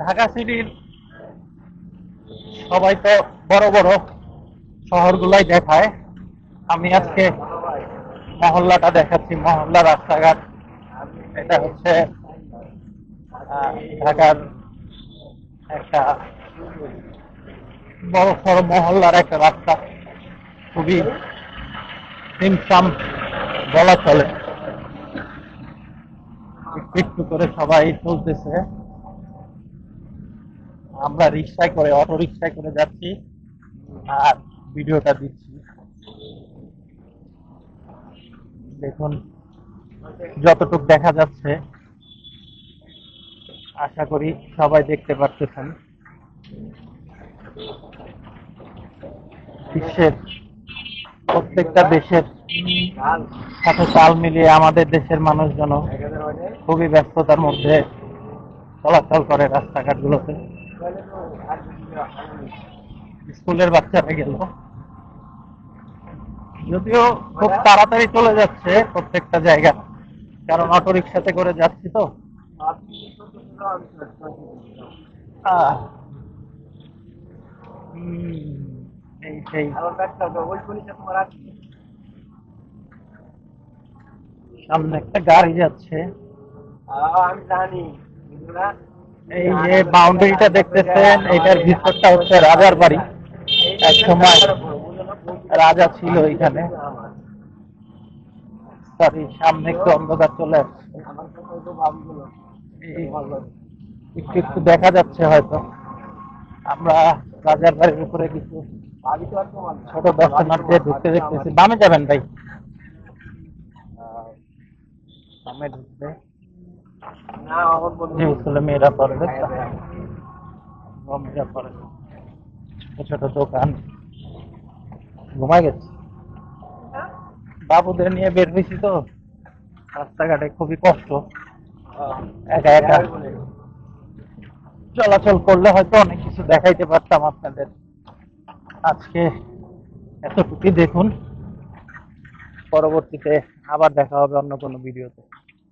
ঢাকা সিটির সবাই তো বড় বড় শহরগুলাই দেখায়, আমি আজকে মহল্লাটা দেখাচ্ছি। মহল্লা রাস্তাঘাট, এটা হচ্ছে ঢাকার একটা বড় সড়ো মহল্লার একটা রাস্তা, খুবই সিমসাম বলা চলে। একটু একটু করে সবাই চলতেছে, আমরা রিক্সায় করে, অটো রিক্সায় করে যাচ্ছি আর ভিডিওটা দিচ্ছি। দেখুন যতটুকু দেখা যাচ্ছে, আশা করি সবাই দেখতে পারতেছেন। বিশ্বের প্রত্যেকটা দেশের সাথে তাল মিলিয়ে আমাদের দেশের মানুষজন খুবই ব্যস্ততার মধ্যে চলাচল করে রাস্তাঘাটগুলোতে। স্কুলের বাচ্চারা গেল, যদিও খুব তাড়াতাড়ি চলে যাচ্ছে প্রত্যেকটা জায়গা, কারণ অটো রিক্সাতে করে যাচ্ছি তো। এই সেই সামনে একটা গাড়ি যাচ্ছে, আমি জানি। এই যে বাউন্ডারিটা দেখতেছেন, এটার ভিতরটা হচ্ছে রাজার বাড়ি। এক সময় রাজা ছিল এখানে। সরি, সামনে একটু অন্ধকার চলে আসছে, একটু একটু দেখা যাচ্ছে হয়তো। আমরা রাজার বাড়ির উপরে কিছু ছোট দর্শনার্থী ঢুকতে দেখতেছি। বামে যাবেন ভাই, বামে ঢুকতে যে স্কুলে মেয়েরা পড়ে, মেয়েরা পড়ে, ছোট ছোট দোকান। ঘুমাই গেছে, বাবুদের নিয়ে বের হয়েছি তো, রাস্তাঘাটে খুবই কষ্ট। একা একা চলাচল করলে হয়তো অনেক কিছু দেখাইতে পারতাম আপনাদের। আজকে এতটুকুই দেখুন, পরবর্তীতে আবার দেখা হবে অন্য কোনো ভিডিওতে।